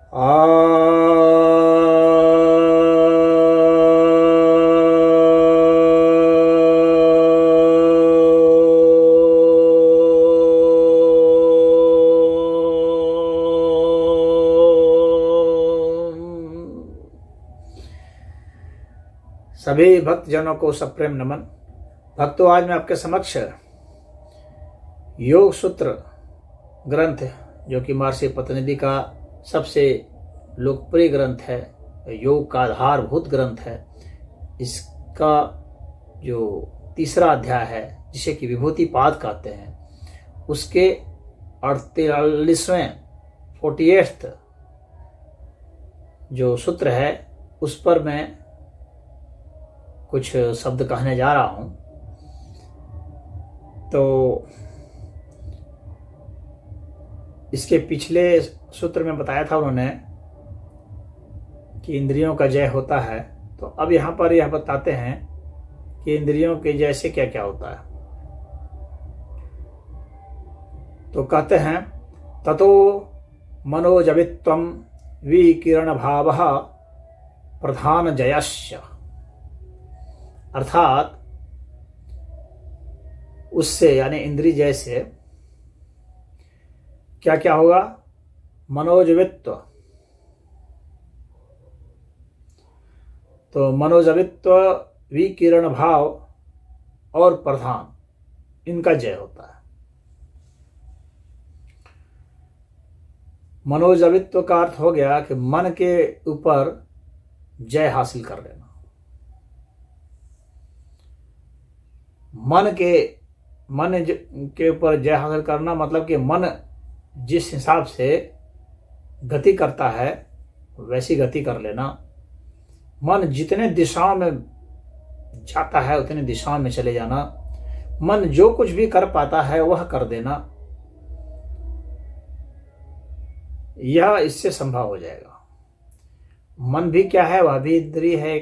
सभी भक्तजनों को सप्रेम नमन। भक्तों, आज मैं आपके समक्ष योग सूत्र ग्रंथ, जो कि महर्षि पतंजलि का सबसे लोकप्रिय ग्रंथ है, योग का आधारभूत ग्रंथ है, इसका जो तीसरा अध्याय है, जिसे कि विभूतिपाद कहते हैं, उसके 48वें 48th जो सूत्र है, उस पर मैं कुछ शब्द कहने जा रहा हूं। तो इसके पिछले सूत्र में बताया था उन्होंने कि इंद्रियों का जय होता है, तो अब यहां पर यह बताते हैं कि इंद्रियों के जय से क्या क्या होता है। तो कहते हैं, ततो मनोजवित्वं विकिरण भावः प्रधान जयस्य, अर्थात उससे यानी इंद्रिय जय से क्या क्या होगा? मनोजवित्व। तो मनोजवित्व, विकिरण भाव और प्रधान, इनका जय होता है। मनोजवित्व का अर्थ हो गया कि मन के ऊपर जय हासिल कर लेना। मन के ऊपर जय हासिल करना मतलब कि मन जिस हिसाब से गति करता है वैसी गति कर लेना। मन जितने दिशाओं में जाता है उतनी दिशाओं में चले जाना। मन जो कुछ भी कर पाता है वह कर देना, यह इससे संभव हो जाएगा। मन भी क्या है? वह भी इंद्रिय है।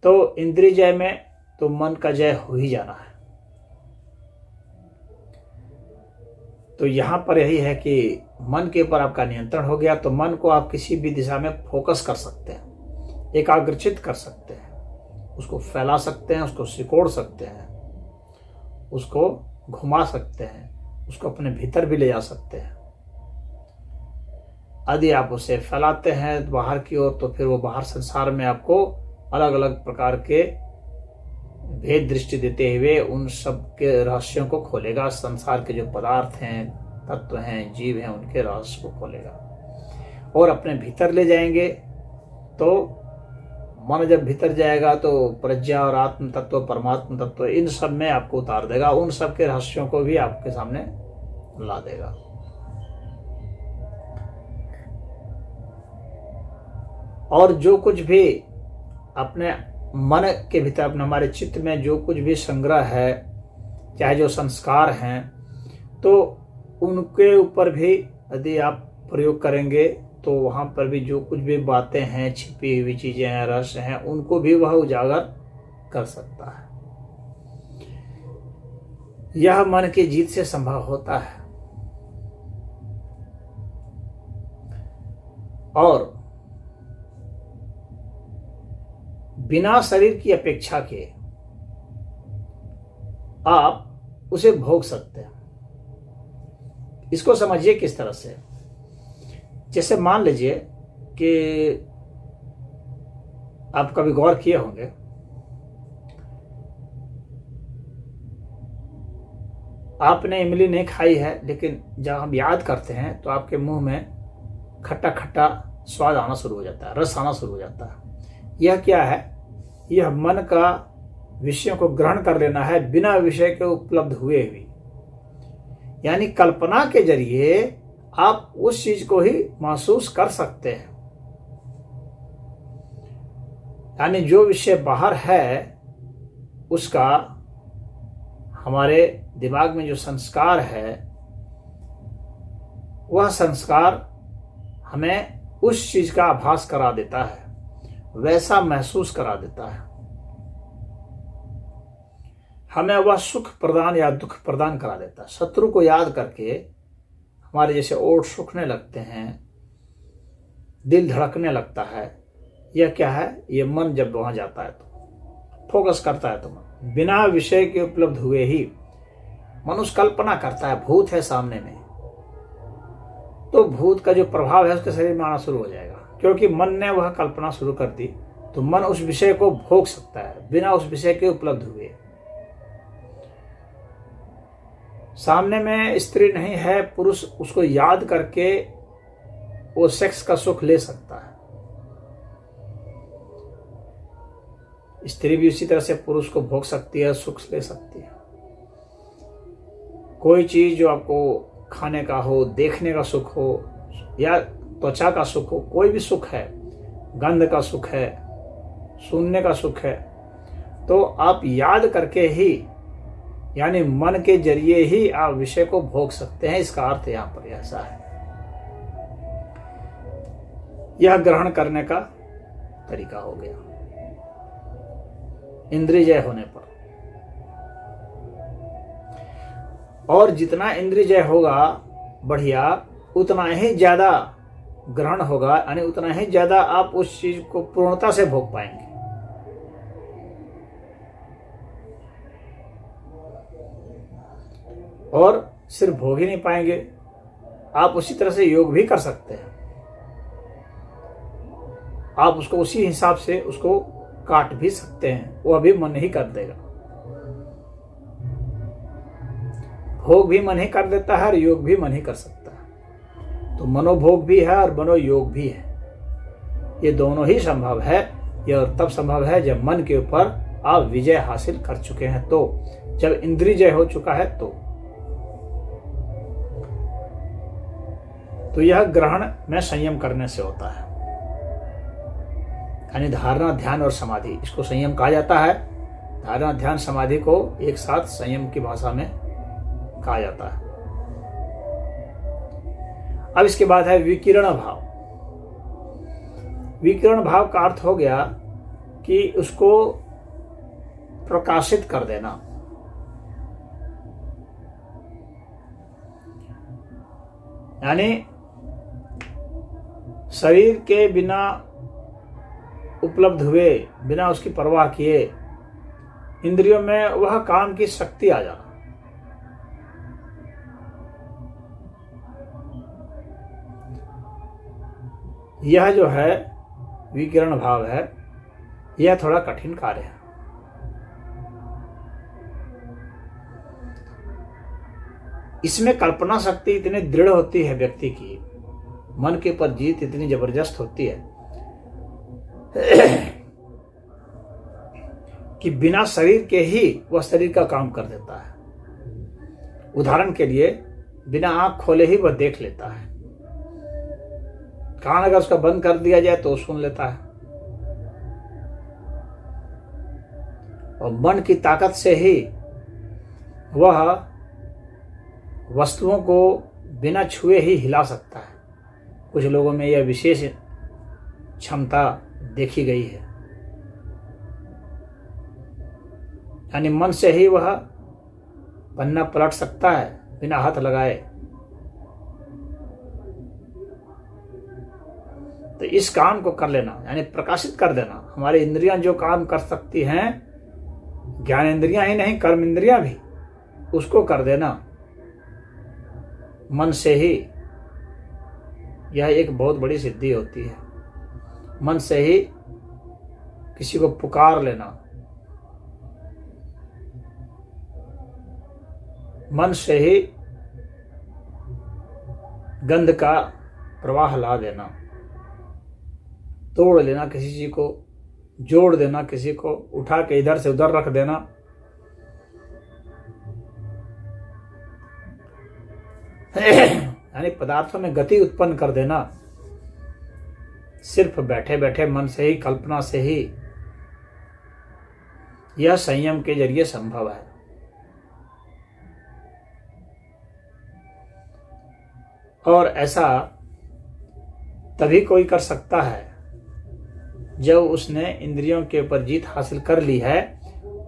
तो इंद्रिय जय में तो मन का जय हो ही जाना है। तो यहां पर यही है कि मन के ऊपर आपका नियंत्रण हो गया तो मन को आप किसी भी दिशा में फोकस कर सकते हैं, एकाग्रचित कर सकते हैं, उसको फैला सकते हैं, उसको सिकोड़ सकते हैं, उसको घुमा सकते हैं, उसको अपने भीतर भी ले जा सकते हैं। यदि आप उसे फैलाते हैं बाहर की ओर तो फिर वो बाहर संसार में आपको अलग अलग प्रकार के भेद दृष्टि देते हुए उन सब के रहस्यों को खोलेगा। संसार के जो पदार्थ हैं, तत्व हैं, जीव हैं, उनके रहस्य को खोलेगा और अपने भीतर ले जाएंगे। तो मन जब भीतर जाएगा तो प्रज्ञा और आत्म तत्व, परमात्म तत्व, इन सब में आपको उतार देगा, उन सब के रहस्यों को भी आपके सामने ला देगा। और जो कुछ भी अपने मन के भीतर, अपने हमारे चित्त में जो कुछ भी संग्रह है, चाहे जो संस्कार हैं, तो उनके ऊपर भी यदि आप प्रयोग करेंगे तो वहाँ पर भी जो कुछ भी बातें हैं, छिपी हुई चीज़ें हैं, रहस्य हैं, उनको भी वह उजागर कर सकता है। यह मन की जीत से संभव होता है। और बिना शरीर की अपेक्षा के आप उसे भोग सकते हैं। इसको समझिए किस तरह से। जैसे मान लीजिए कि आप कभी गौर किए होंगे, आपने इमली नहीं खाई है, लेकिन जब हम याद करते हैं तो आपके मुंह में खट्टा खट्टा स्वाद आना शुरू हो जाता है, रस आना शुरू हो जाता है। यह क्या है? यह मन का विषयों को ग्रहण कर लेना है बिना विषय के उपलब्ध हुए भी। यानी कल्पना के जरिए आप उस चीज को ही महसूस कर सकते हैं। यानी जो विषय बाहर है उसका हमारे दिमाग में जो संस्कार है, वह संस्कार हमें उस चीज का आभास करा देता है, वैसा महसूस करा देता है। हमें वह सुख प्रदान या दुख प्रदान करा देता है। शत्रु को याद करके हमारे जैसे ओठ सूखने लगते हैं, दिल धड़कने लगता है, यह क्या है? ये मन जब वहां जाता है तो फोकस करता है तो मन बिना विषय के उपलब्ध हुए ही मनुष्य कल्पना करता है, भूत है सामने में, तो भूत का जो प्रभाव है उसके शरीर में आना शुरू हो जाएगा, क्योंकि मन ने वह कल्पना शुरू कर दी। तो मन उस विषय को भोग सकता है बिना उस विषय के उपलब्ध हुए। सामने में स्त्री नहीं है, पुरुष उसको याद करके वो सेक्स का सुख ले सकता है। स्त्री भी उसी तरह से पुरुष को भोग सकती है, सुख ले सकती है। कोई चीज जो आपको खाने का हो, देखने का सुख हो, या त्वचा का सुख हो, कोई भी सुख है, गंध का सुख है, सुनने का सुख है, तो आप याद करके ही, यानी मन के जरिए ही आप विषय को भोग सकते हैं। इसका अर्थ यहां पर ऐसा है। यह ग्रहण करने का तरीका हो गया इंद्रियजय होने पर। और जितना इंद्रियजय होगा बढ़िया, उतना ही ज्यादा ग्रहण होगा, यानी उतना ही ज्यादा आप उस चीज को पूर्णता से भोग पाएंगे। और सिर्फ भोग ही नहीं पाएंगे, आप उसी तरह से योग भी कर सकते हैं। आप उसको उसी हिसाब से उसको काट भी सकते हैं, वो अभी मन ही कर देगा। भोग भी मन ही कर देता है और योग भी मन ही कर सकता है। तो मनोभोग भी है और मनोयोग भी है। ये दोनों ही संभव है। यह तब संभव है जब मन के ऊपर आप विजय हासिल कर चुके हैं, तो जब इंद्रिय जय हो चुका है तो यह ग्रहण में संयम करने से होता है। यानी धारणा, ध्यान और समाधि, इसको संयम कहा जाता है। धारणा, ध्यान, समाधि को एक साथ संयम की भाषा में कहा जाता है। अब इसके बाद है विकिरण भाव। विकिरण भाव का अर्थ हो गया कि उसको प्रकाशित कर देना। यानी शरीर के बिना उपलब्ध हुए, बिना उसकी परवाह किए, इंद्रियों में वह काम की शक्ति आ जाना। यह जो है विकिरण भाव है, यह थोड़ा कठिन कार्य है। इसमें कल्पना शक्ति इतनी दृढ़ होती है व्यक्ति की, मन के ऊपर जीत इतनी जबरदस्त होती है कि बिना शरीर के ही वह शरीर का काम कर देता है। उदाहरण के लिए, बिना आंख खोले ही वह देख लेता है। कान अगर उसका बंद कर दिया जाए तो सुन लेता है। और मन की ताकत से ही वह वस्तुओं को बिना छुए ही हिला सकता है। कुछ लोगों में यह विशेष क्षमता देखी गई है। यानी मन से ही वह पन्ना पलट सकता है बिना हाथ लगाए। तो इस काम को कर लेना, यानी प्रकाशित कर देना। हमारी इंद्रियां जो काम कर सकती हैं, ज्ञान इंद्रियां ही नहीं, कर्म इंद्रियां भी, उसको कर देना मन से ही। यह एक बहुत बड़ी सिद्धि होती है। मन से ही किसी को पुकार लेना, मन से ही गंध का प्रवाह ला देना, तोड़ लेना किसी चीज को, जोड़ देना किसी को, उठा के इधर से उधर रख देना। यानी पदार्थों में गति उत्पन्न कर देना, सिर्फ बैठे बैठे मन से ही, कल्पना से ही। यह संयम के जरिए संभव है। और ऐसा तभी कोई कर सकता है जब उसने इंद्रियों के ऊपर जीत हासिल कर ली है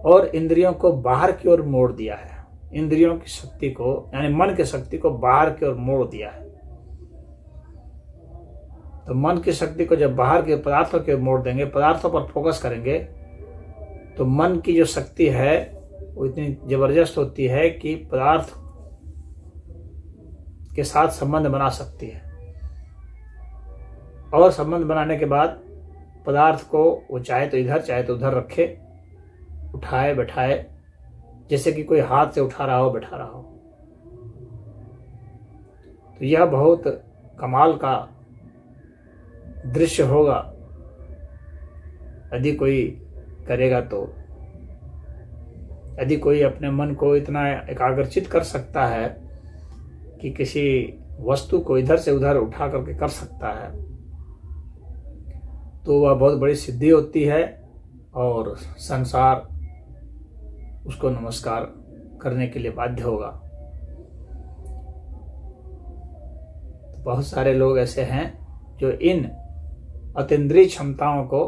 और इंद्रियों को बाहर की ओर मोड़ दिया है। इंद्रियों की शक्ति को, यानी मन की शक्ति को बाहर की ओर मोड़ दिया है। तो मन की शक्ति को जब बाहर के पदार्थों के मोड़ देंगे, पदार्थों पर फोकस करेंगे, तो मन की जो शक्ति है वो इतनी जबरदस्त होती है कि पदार्थ के साथ संबंध बना सकती है, और संबंध बनाने के बाद पदार्थ को वो चाहे तो इधर चाहे तो उधर रखे, उठाए बैठाए, जैसे कि कोई हाथ से उठा रहा हो बैठा रहा हो। तो यह बहुत कमाल का दृश्य होगा यदि कोई करेगा तो। यदि कोई अपने मन को इतना एकाग्रचित कर सकता है कि किसी वस्तु को इधर से उधर उठा करके कर सकता है, तो वह बहुत बड़ी सिद्धि होती है, और संसार उसको नमस्कार करने के लिए बाध्य होगा। तो बहुत सारे लोग ऐसे हैं जो इन अतीन्द्रिय क्षमताओं को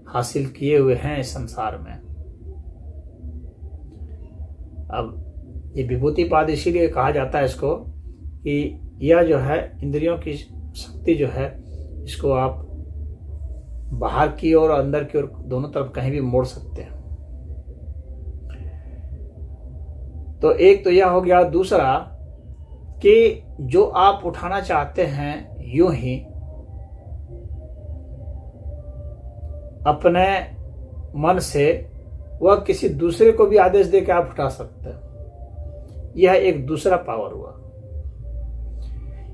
हासिल किए हुए हैं इस संसार में। अब ये विभूतिपाद इसीलिए कहा जाता है इसको कि यह जो है इंद्रियों की शक्ति जो है, इसको आप बाहर की ओर और अंदर की ओर दोनों तरफ कहीं भी मोड़ सकते हैं। तो एक तो यह हो गया। दूसरा कि जो आप उठाना चाहते हैं यूं ही अपने मन से, वह किसी दूसरे को भी आदेश देकर आप उठा सकते हैं। यह एक दूसरा पावर हुआ।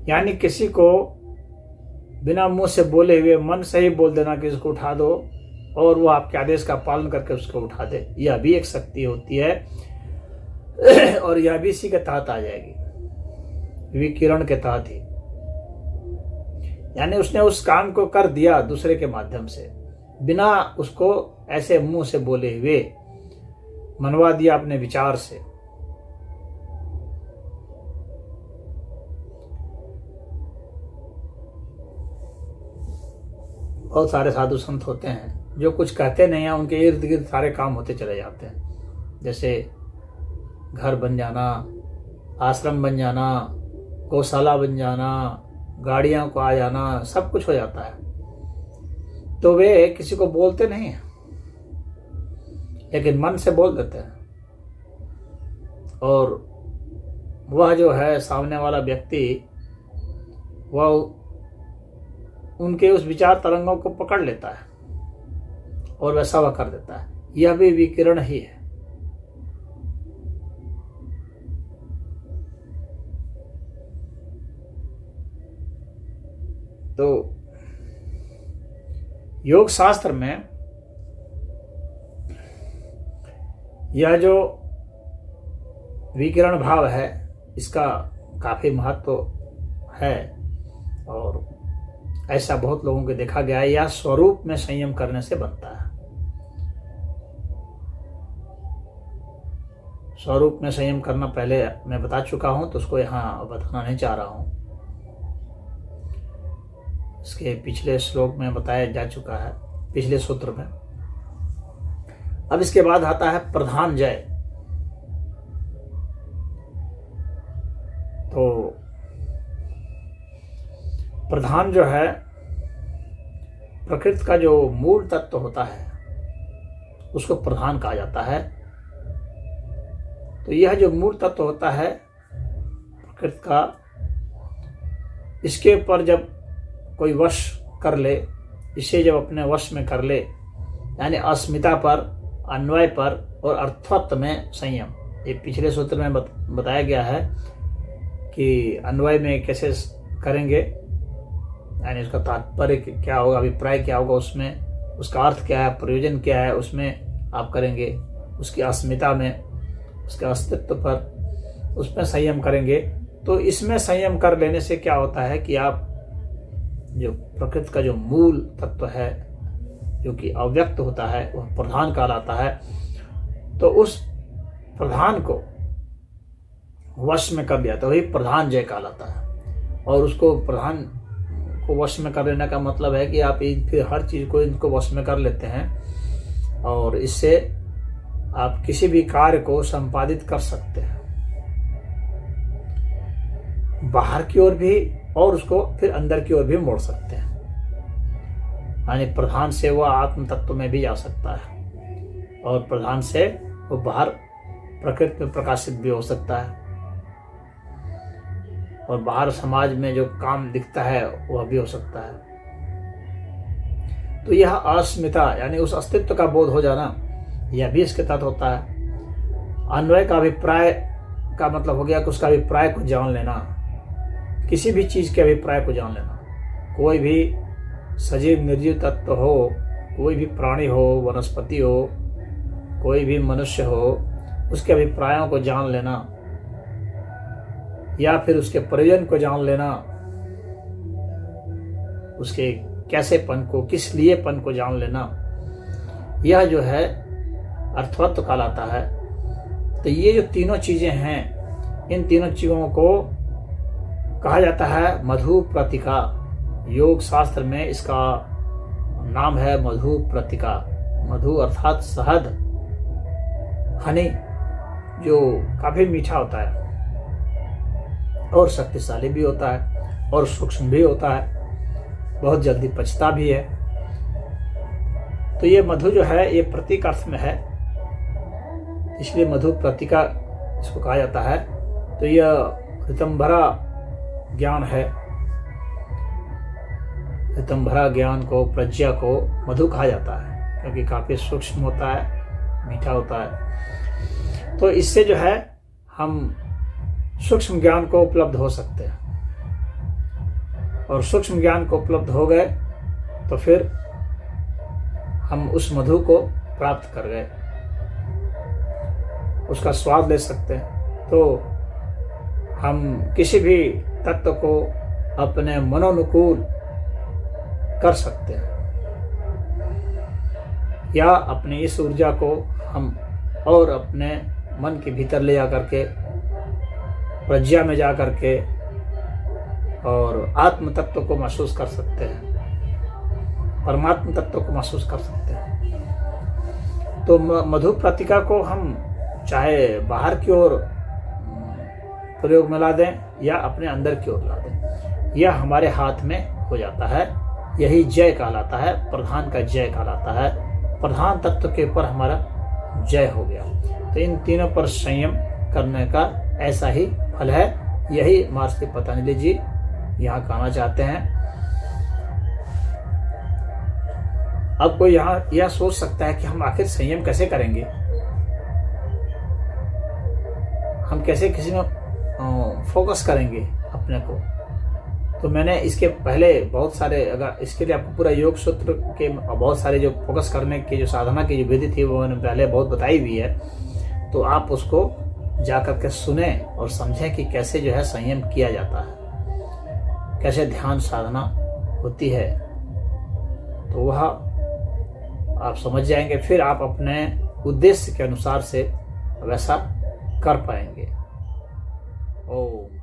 यानी किसी को बिना मुंह से बोले हुए मन से ही बोल देना कि इसको उठा दो, और वो आपके आदेश का पालन करके उसको उठा दे, यह भी एक शक्ति होती है, और यह भी इसी के तहत आ जाएगी, विकिरण के तहत ही। यानी उसने उस काम को कर दिया दूसरे के माध्यम से, बिना उसको ऐसे मुंह से बोले हुए, मनवा दिया अपने विचार से। बहुत सारे साधु संत होते हैं जो कुछ कहते नहीं हैं, उनके इर्द गिर्द सारे काम होते चले जाते हैं। जैसे घर बन जाना, आश्रम बन जाना, गौशाला बन जाना, गाड़ियां को आ जाना, सब कुछ हो जाता है। तो वे किसी को बोलते नहीं हैं, लेकिन मन से बोल देते हैं, और वह जो है सामने वाला व्यक्ति, वह उनके उस विचार तरंगों को पकड़ लेता है और वैसा वह कर देता है। यह भी विकिरण ही है। तो योग शास्त्र में यह जो विकिरण भाव है, इसका काफी महत्व है, और ऐसा बहुत लोगों को देखा गया है। यह स्वरूप में संयम करने से बनता है। स्वरूप में संयम करना पहले मैं बता चुका हूं, तो उसको यहां बताना नहीं चाह रहा हूं। इसके पिछले श्लोक में बताया जा चुका है, पिछले सूत्र में। अब इसके बाद आता है प्रधान जय। तो प्रधान जो है, प्रकृति का जो मूल तत्व होता है, उसको प्रधान कहा जाता है। तो यह जो मूल तत्व होता है प्रकृति का, इसके ऊपर जब कोई वश कर ले, इसे जब अपने वश में कर ले, यानी अस्मिता पर, अन्वय पर और अर्थवत्व में संयम। ये पिछले सूत्र में बताया गया है कि अन्वय में कैसे करेंगे, यानी उसका तात्पर्य क्या होगा, अभिप्राय क्या होगा, उसमें उसका अर्थ क्या है, प्रयोजन क्या है, उसमें आप करेंगे। उसकी अस्मिता में, उसके अस्तित्व पर, उसमें संयम करेंगे। तो इसमें संयम कर लेने से क्या होता है कि आप जो प्रकृति का जो मूल तत्व है, जो कि अव्यक्त होता है, वह प्रधान कहलाता है। तो उस प्रधान को वश में कर लिया तो वही प्रधान जय कहलाता है। और उसको प्रधान को वश में कर लेने का मतलब है कि आप फिर हर चीज को इनको वश में कर लेते हैं, और इससे आप किसी भी कार्य को संपादित कर सकते हैं। बाहर की ओर भी और उसको फिर अंदर की ओर भी मोड़ सकते हैं। यानी प्रधान से वह आत्म तत्व में भी जा सकता है और प्रधान से वो बाहर प्रकृति में प्रकाशित भी हो सकता है और बाहर समाज में जो काम दिखता है वह भी हो सकता है। तो यह अस्मिता यानी उस अस्तित्व का बोध हो जाना, यह भी इसके तहत होता है। अन्वय का अभिप्राय का मतलब हो गया कि उसका अभिप्राय को जान लेना, किसी भी चीज के अभिप्राय को जान लेना। कोई भी सजीव निर्जीव तत्व हो, कोई भी प्राणी हो, वनस्पति हो, कोई भी मनुष्य हो, उसके अभिप्रायों को जान लेना या फिर उसके प्रयोजन को जान लेना, उसके कैसेपन को, किस लिएपन को जान लेना, यह जो है अर्थवत्व कहलाता है। तो ये जो तीनों चीजें हैं, इन तीनों चीजों को कहा जाता है मधु प्रतिका। योग शास्त्र में इसका नाम है मधु प्रतिका। मधु अर्थात शहद, हनी, जो काफी मीठा होता है और शक्तिशाली भी होता है और सूक्ष्म भी होता है, बहुत जल्दी पचता भी है। तो ये मधु जो है ये प्रतीक अर्थ में है, इसलिए मधु प्रतिका इसको कहा जाता है। तो यह ऋतंभरा ज्ञान है। ऋतंभरा ज्ञान को, प्रज्ञा को मधु कहा जाता है क्योंकि काफी सूक्ष्म होता है, मीठा होता है। तो इससे जो है हम सूक्ष्म ज्ञान को उपलब्ध हो सकते हैं और सूक्ष्म ज्ञान को उपलब्ध हो गए तो फिर हम उस मधु को प्राप्त कर गए, उसका स्वाद ले सकते हैं। तो हम किसी भी तत्व को अपने मनोनुकूल कर सकते हैं या अपनी इस ऊर्जा को हम और अपने मन के भीतर ले जा करके, प्रज्ञा में जा करके और आत्म तत्व को महसूस कर सकते हैं, परमात्म तत्व को महसूस कर सकते हैं। तो मधु प्रतिका को हम चाहे बाहर की ओर प्रयोग में ला दें या अपने अंदर की ओर ला दें, यह हमारे हाथ में हो जाता है। यही जय कहलाता है, प्रधान का जय कहलाता है। प्रधान तत्व के ऊपर हमारा जय हो गया। तो इन तीनों पर संयम करने का ऐसा ही फल है। यही महर्षि पतंजलि जी यहाँ कहना चाहते हैं। अब कोई यहाँ यह सोच सकता है कि हम आखिर संयम कैसे करेंगे, हम कैसे किसी में फोकस करेंगे अपने को। तो मैंने इसके पहले बहुत सारे, अगर इसके लिए आपको पूरा योग सूत्र के बहुत सारे जो फोकस करने की जो साधना की जो विधि थी वो मैंने पहले बहुत बताई हुई है। तो आप उसको जाकर के सुने और समझें कि कैसे जो है संयम किया जाता है, कैसे ध्यान साधना होती है। तो वह आप समझ जाएंगे, फिर आप अपने उद्देश्य के अनुसार से वैसा कर पाएंगे। ओम।